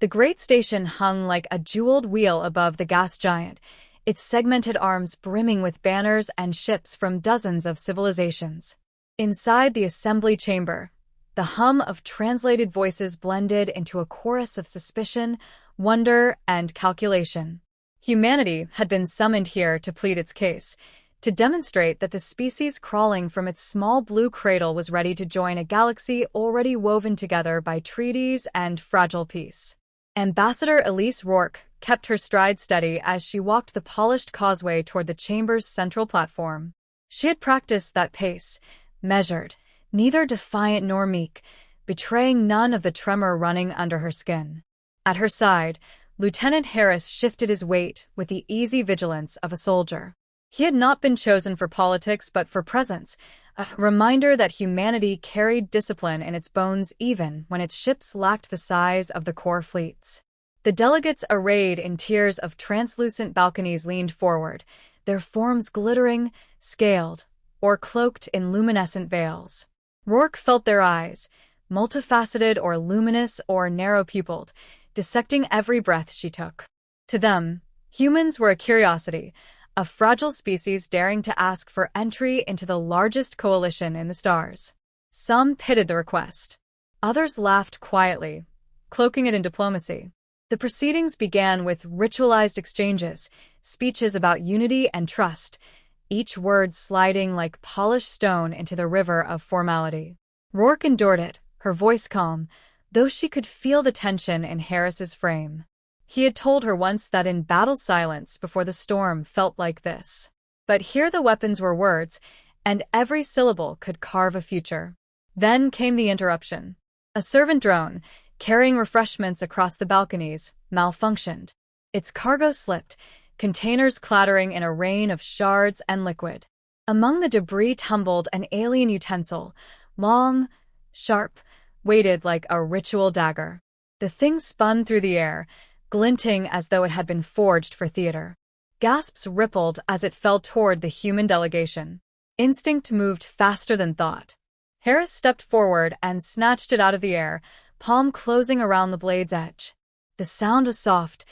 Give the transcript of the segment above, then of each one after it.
The great station hung like a jeweled wheel above the gas giant, its segmented arms brimming with banners and ships from dozens of civilizations. Inside the assembly chamber, the hum of translated voices blended into a chorus of suspicion, wonder, and calculation. Humanity had been summoned here to plead its case, to demonstrate that the species crawling from its small blue cradle was ready to join a galaxy already woven together by treaties and fragile peace. Ambassador Elise Rourke kept her stride steady as she walked the polished causeway toward the chamber's central platform. She had practiced that pace, measured, neither defiant nor meek, betraying none of the tremor running under her skin. At her side, Lieutenant Harris shifted his weight with the easy vigilance of a soldier. He had not been chosen for politics but for presence, a reminder that humanity carried discipline in its bones even when its ships lacked the size of the core fleets. The delegates arrayed in tiers of translucent balconies leaned forward, their forms glittering, scaled, or cloaked in luminescent veils. Rourke felt their eyes, multifaceted or luminous or narrow-pupilled, dissecting every breath she took. To them, humans were a curiosity, a fragile species daring to ask for entry into the largest coalition in the stars. Some pitied the request. Others laughed quietly, cloaking it in diplomacy. The proceedings began with ritualized exchanges, speeches about unity and trust, each word sliding like polished stone into the river of formality. Rourke endured it, her voice calm, though she could feel the tension in Harris's frame. He had told her once that in battle silence before the storm felt like this. But here the weapons were words, and every syllable could carve a future. Then came the interruption. A servant drone, carrying refreshments across the balconies, malfunctioned. Its cargo slipped, containers clattering in a rain of shards and liquid. Among the debris tumbled an alien utensil, long, sharp, weighted like a ritual dagger. The thing spun through the air, glinting as though it had been forged for theater. Gasps rippled as it fell toward the human delegation. Instinct moved faster than thought. Harris stepped forward and snatched it out of the air, palm closing around the blade's edge. The sound was soft,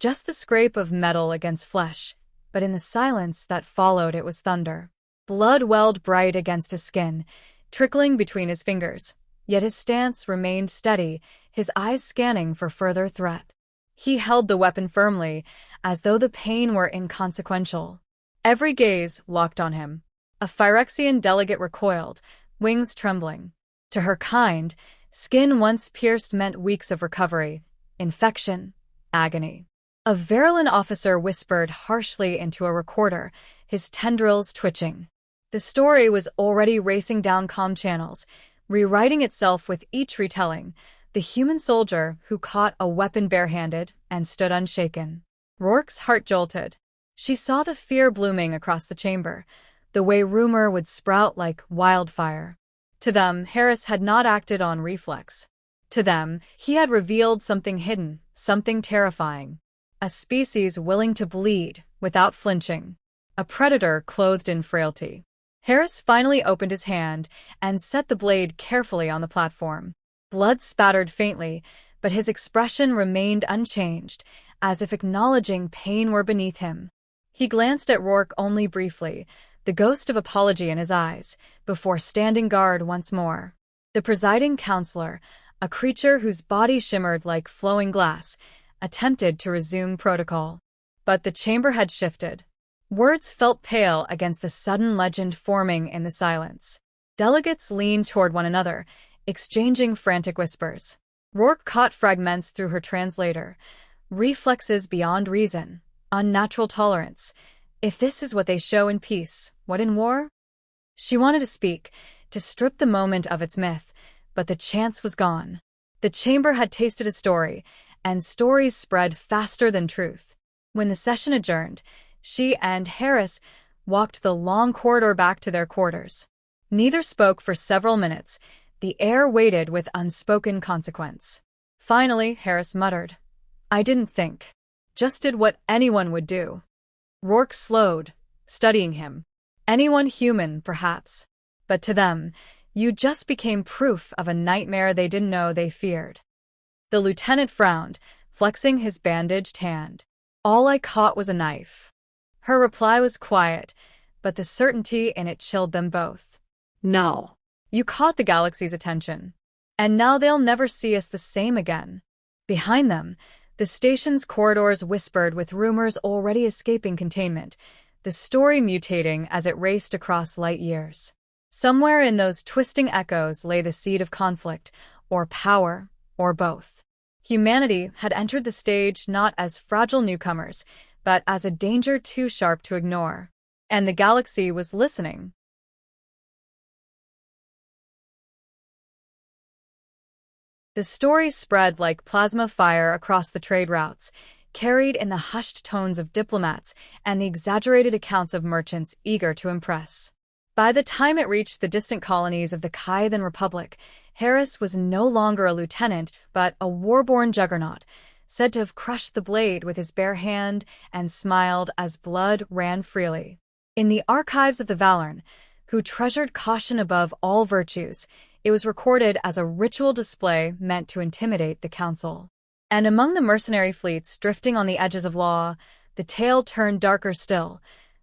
just the scrape of metal against flesh, but in the silence that followed it was thunder. Blood welled bright against his skin, trickling between his fingers, yet his stance remained steady, his eyes scanning for further threat. He held the weapon firmly, as though the pain were inconsequential. Every gaze locked on him. A Phyrexian delegate recoiled, wings trembling. To her kind, skin once pierced meant weeks of recovery, infection, agony. A virulent officer whispered harshly into a recorder, his tendrils twitching. The story was already racing down comm channels, rewriting itself with each retelling. The human soldier who caught a weapon barehanded and stood unshaken. Rourke's heart jolted. She saw the fear blooming across the chamber, the way rumor would sprout like wildfire. To them, Harris had not acted on reflex. To them, he had revealed something hidden, something terrifying. A species willing to bleed without flinching. A predator clothed in frailty. Harris finally opened his hand and set the blade carefully on the platform. Blood spattered faintly, but his expression remained unchanged, as if acknowledging pain were beneath him. He glanced at Rourke only briefly, the ghost of apology in his eyes, before standing guard once more. The presiding counselor, a creature whose body shimmered like flowing glass, attempted to resume protocol. But the chamber had shifted. Words felt pale against the sudden legend forming in the silence. Delegates leaned toward one another, exchanging frantic whispers. Rourke caught fragments through her translator. Reflexes beyond reason. Unnatural tolerance. If this is what they show in peace, what in war? She wanted to speak, to strip the moment of its myth, but the chance was gone. The chamber had tasted a story, and stories spread faster than truth. When the session adjourned, she and Harris walked the long corridor back to their quarters. Neither spoke for several minutes. The air waited with unspoken consequence. Finally, Harris muttered, "I didn't think. Just did what anyone would do." Rourke slowed, studying him. Anyone human, perhaps. But to them, you just became proof of a nightmare they didn't know they feared. The lieutenant frowned, flexing his bandaged hand. "All I caught was a knife." Her reply was quiet, but the certainty in it chilled them both. "No." "You caught the galaxy's attention. And now they'll never see us the same again." Behind them, the station's corridors whispered with rumors already escaping containment, the story mutating as it raced across light years. Somewhere in those twisting echoes lay the seed of conflict, or power, or both. Humanity had entered the stage not as fragile newcomers, but as a danger too sharp to ignore. And the galaxy was listening. The story spread like plasma fire across the trade routes, carried in the hushed tones of diplomats and the exaggerated accounts of merchants eager to impress. By the time it reached the distant colonies of the Kyathan Republic, Harris was no longer a lieutenant, but a war-born juggernaut, said to have crushed the blade with his bare hand and smiled as blood ran freely. In the archives of the Valorn, who treasured caution above all virtues, it was recorded as a ritual display meant to intimidate the council. And among the mercenary fleets drifting on the edges of law, the tale turned darker still,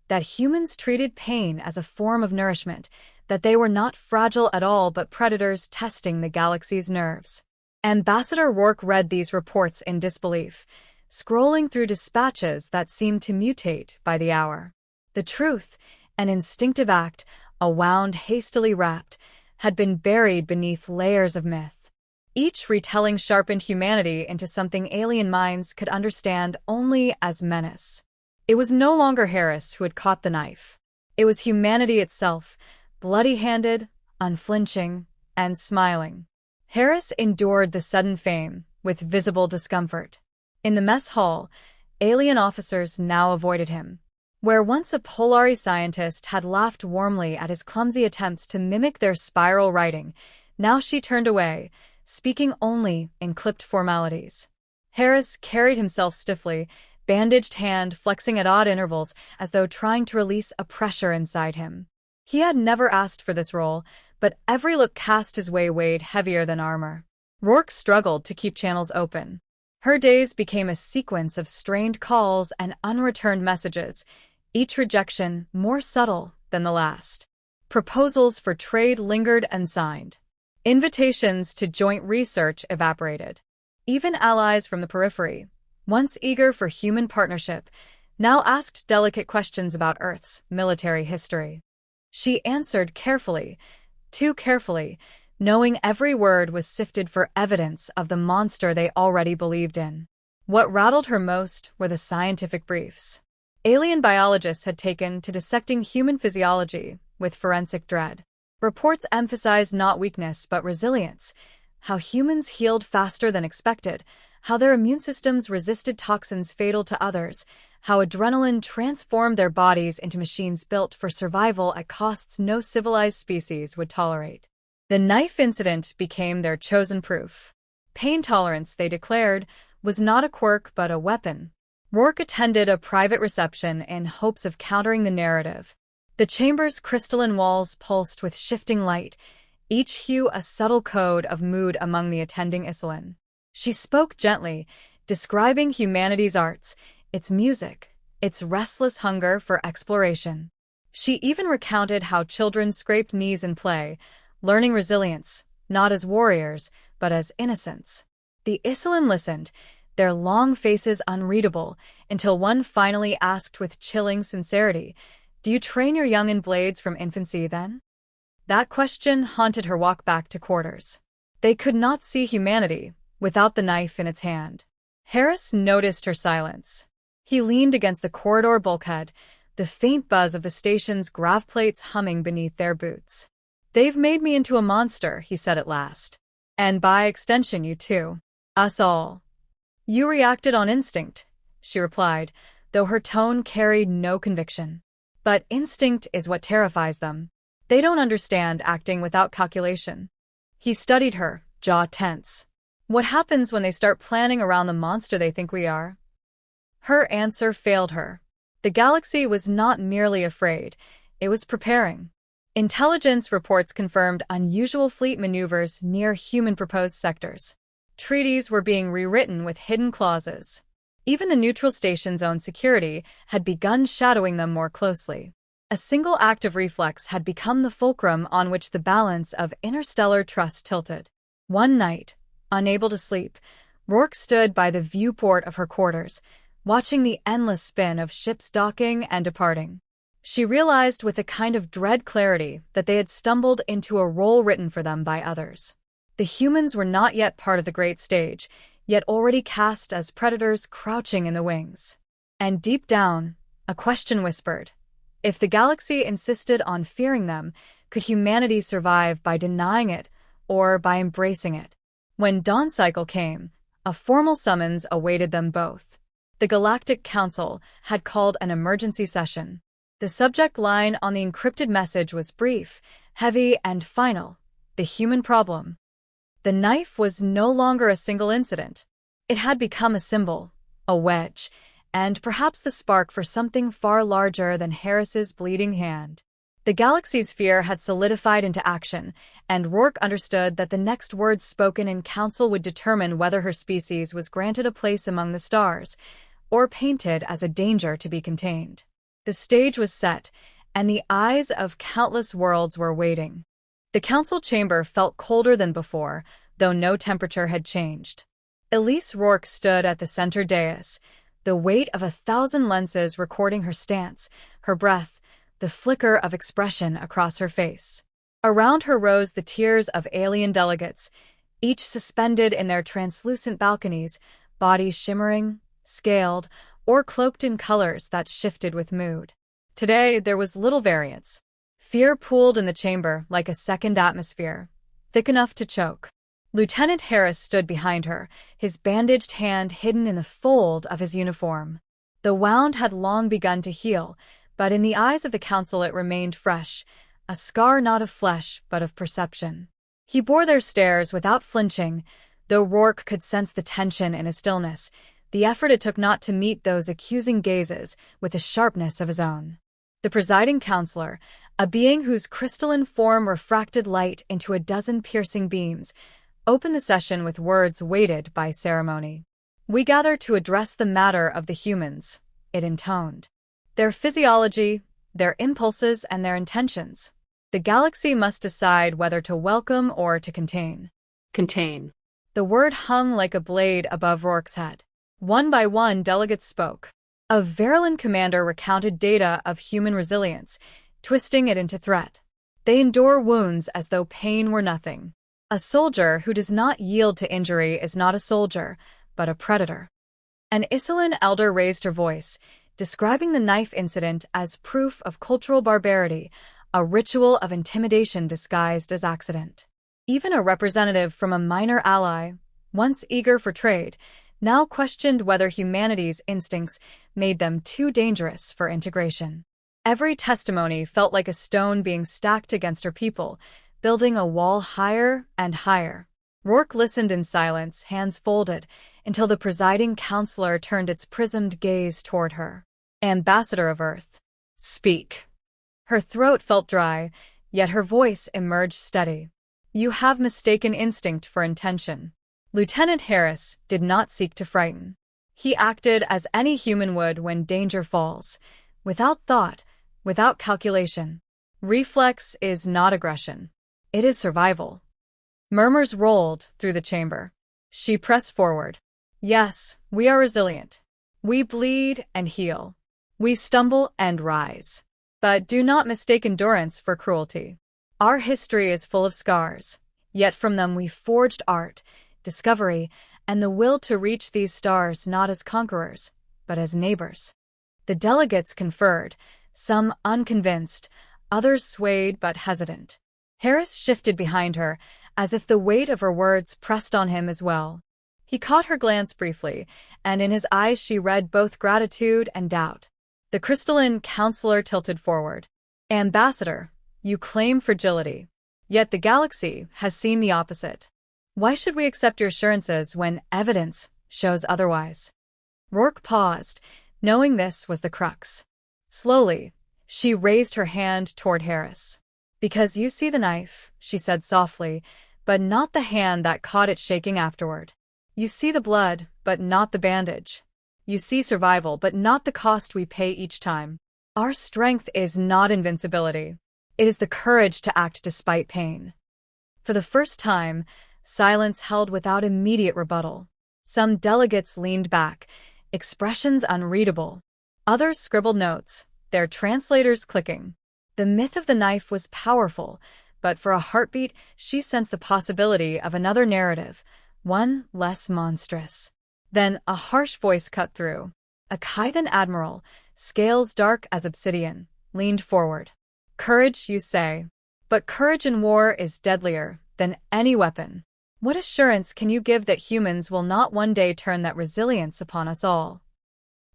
that humans treated pain as a form of nourishment, that they were not fragile at all but predators testing the galaxy's nerves. Ambassador Rourke read these reports in disbelief, scrolling through dispatches that seemed to mutate by the hour. The truth, an instinctive act, a wound hastily wrapped, had been buried beneath layers of myth. Each retelling sharpened humanity into something alien minds could understand only as menace. It was no longer Harris who had caught the knife. It was humanity itself, bloody-handed, unflinching, and smiling. Harris endured the sudden fame with visible discomfort. In the mess hall, alien officers now avoided him. Where once a Polari scientist had laughed warmly at his clumsy attempts to mimic their spiral writing, now she turned away, speaking only in clipped formalities. Harris carried himself stiffly, bandaged hand flexing at odd intervals as though trying to release a pressure inside him. He had never asked for this role, but every look cast his way weighed heavier than armor. Rourke struggled to keep channels open. Her days became a sequence of strained calls and unreturned messages, each rejection more subtle than the last. Proposals for trade lingered unsigned. Invitations to joint research evaporated. Even allies from the periphery, once eager for human partnership, now asked delicate questions about Earth's military history. She answered carefully, too carefully, knowing every word was sifted for evidence of the monster they already believed in. What rattled her most were the scientific briefs. Alien biologists had taken to dissecting human physiology with forensic dread. Reports emphasized not weakness but resilience, how humans healed faster than expected, how their immune systems resisted toxins fatal to others, how adrenaline transformed their bodies into machines built for survival at costs no civilized species would tolerate. The knife incident became their chosen proof. Pain tolerance, they declared, was not a quirk but a weapon. Rourke attended a private reception in hopes of countering the narrative. The chamber's crystalline walls pulsed with shifting light, each hue a subtle code of mood among the attending Isilin. She spoke gently, describing humanity's arts, its music, its restless hunger for exploration. She even recounted how children scraped knees in play, learning resilience, not as warriors, but as innocents. The Isilin listened, their long faces unreadable, until one finally asked with chilling sincerity, "Do you train your young in blades from infancy, then?" That question haunted her walk back to quarters. They could not see humanity without the knife in its hand. Harris noticed her silence. He leaned against the corridor bulkhead, the faint buzz of the station's grav plates humming beneath their boots. "They've made me into a monster," he said at last. "And by extension you too. Us all." "You reacted on instinct," she replied, though her tone carried no conviction. "But instinct is what terrifies them. They don't understand acting without calculation." He studied her, jaw tense. "What happens when they start planning around the monster they think we are?" Her answer failed her. The galaxy was not merely afraid, it was preparing. Intelligence reports confirmed unusual fleet maneuvers near human-proposed sectors. Treaties were being rewritten with hidden clauses. Even the neutral station's own security had begun shadowing them more closely. A single act of reflex had become the fulcrum on which the balance of interstellar trust tilted. One night, unable to sleep, Rourke stood by the viewport of her quarters, watching the endless spin of ships docking and departing. She realized with a kind of dread clarity that they had stumbled into a role written for them by others. The humans were not yet part of the great stage, yet already cast as predators crouching in the wings. And deep down, a question whispered. If the galaxy insisted on fearing them, could humanity survive by denying it or by embracing it? When dawn cycle came, a formal summons awaited them both. The Galactic Council had called an emergency session. The subject line on the encrypted message was brief, heavy, and final: the human problem. The knife was no longer a single incident. It had become a symbol, a wedge, and perhaps the spark for something far larger than Harris's bleeding hand. The galaxy's fear had solidified into action, and Rourke understood that the next words spoken in council would determine whether her species was granted a place among the stars, or painted as a danger to be contained. The stage was set, and the eyes of countless worlds were waiting. The council chamber felt colder than before, though no temperature had changed. Elise Rourke stood at the center dais, the weight of 1,000 lenses recording her stance, her breath, the flicker of expression across her face. Around her rose the tiers of alien delegates, each suspended in their translucent balconies, bodies shimmering, scaled, or cloaked in colors that shifted with mood. Today, there was little variance. Fear pooled in the chamber like a second atmosphere, thick enough to choke. Lieutenant Harris stood behind her, his bandaged hand hidden in the fold of his uniform. The wound had long begun to heal, but in the eyes of the council it remained fresh, a scar not of flesh but of perception. He bore their stares without flinching, though Rourke could sense the tension in his stillness, the effort it took not to meet those accusing gazes with the sharpness of his own. The presiding counselor, a being whose crystalline form refracted light into a dozen piercing beams, opened the session with words weighted by ceremony. "We gather to address the matter of the humans," it intoned. "Their physiology, their impulses, and their intentions. The galaxy must decide whether to welcome or to contain." Contain. The word hung like a blade above Rourke's head. One by one, delegates spoke. A virulent commander recounted data of human resilience, twisting it into threat. They endure wounds as though pain were nothing. A soldier who does not yield to injury is not a soldier, but a predator. An Isolin elder raised her voice, describing the knife incident as proof of cultural barbarity, a ritual of intimidation disguised as accident. Even a representative from a minor ally, once eager for trade, now questioned whether humanity's instincts made them too dangerous for integration. Every testimony felt like a stone being stacked against her people, building a wall higher and higher. Rourke listened in silence, hands folded, until the presiding counselor turned its prismed gaze toward her. "Ambassador of Earth, speak." Her throat felt dry, yet her voice emerged steady. "You have mistaken instinct for intention." Lieutenant Harris did not seek to frighten. He acted as any human would when danger falls, without thought, without calculation. Reflex is not aggression. It is survival. Murmurs rolled through the chamber. She pressed forward. "Yes, we are resilient. We bleed and heal. We stumble and rise. But do not mistake endurance for cruelty. Our history is full of scars, yet from them we forged art, discovery, and the will to reach these stars not as conquerors, but as neighbors." The delegates conferred, some unconvinced, others swayed but hesitant. Harris shifted behind her, as if the weight of her words pressed on him as well. He caught her glance briefly, and in his eyes she read both gratitude and doubt. The crystalline counselor tilted forward. "Ambassador, you claim fragility. Yet the galaxy has seen the opposite. Why should we accept your assurances when evidence shows otherwise?" Rourke paused, knowing this was the crux. Slowly, she raised her hand toward Harris. "Because you see the knife," she said softly, but not the hand that caught it shaking afterward. You see the blood, but not the bandage. You see survival, but not the cost we pay each time. Our strength is not invincibility. It is the courage to act despite pain. For the first time, silence held without immediate rebuttal. Some delegates leaned back, expressions unreadable. Others scribbled notes, their translators clicking. The myth of the knife was powerful, but for a heartbeat, she sensed the possibility of another narrative, one less monstrous. Then a harsh voice cut through. A Kythan admiral, scales dark as obsidian, leaned forward. Courage, you say. But courage in war is deadlier than any weapon. What assurance can you give that humans will not one day turn that resilience upon us all?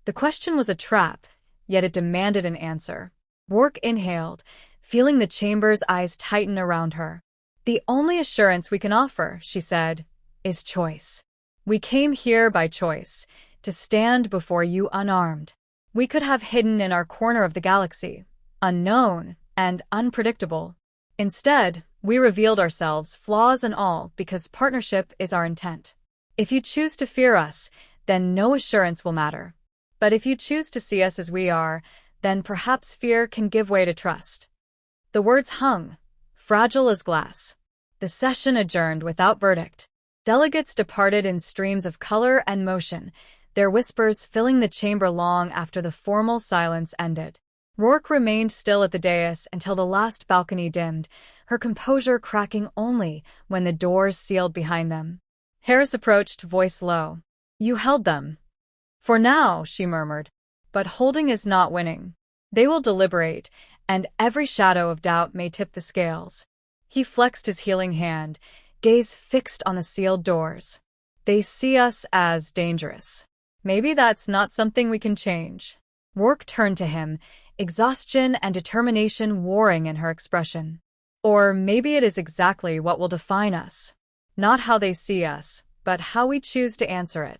The question was a trap, yet it demanded an answer. Rourke inhaled, feeling the chamber's eyes tighten around her. The only assurance we can offer, she said, is choice. We came here by choice, to stand before you unarmed. We could have hidden in our corner of the galaxy, unknown and unpredictable. Instead, we revealed ourselves, flaws and all, because partnership is our intent. If you choose to fear us, then no assurance will matter. But if you choose to see us as we are, then perhaps fear can give way to trust. The words hung, fragile as glass. The session adjourned without verdict. Delegates departed in streams of color and motion, their whispers filling the chamber long after the formal silence ended. Rourke remained still at the dais until the last balcony dimmed, her composure cracking only when the doors sealed behind them. Harris approached, voice low. You held them. For now, she murmured. But holding is not winning. They will deliberate, and every shadow of doubt may tip the scales. He flexed his healing hand, gaze fixed on the sealed doors. They see us as dangerous. Maybe that's not something we can change. Rourke turned to him, exhaustion and determination warring in her expression. Or maybe it is exactly what will define us. Not how they see us, but how we choose to answer it.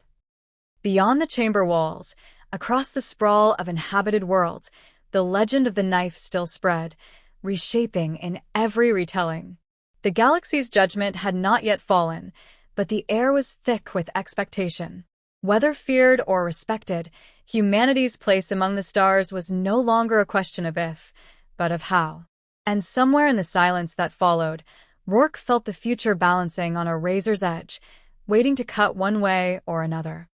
Beyond the chamber walls, across the sprawl of inhabited worlds, the legend of the knife still spread, reshaping in every retelling. The galaxy's judgment had not yet fallen, but the air was thick with expectation. Whether feared or respected, humanity's place among the stars was no longer a question of if, but of how. And somewhere in the silence that followed, Rourke felt the future balancing on a razor's edge, waiting to cut one way or another.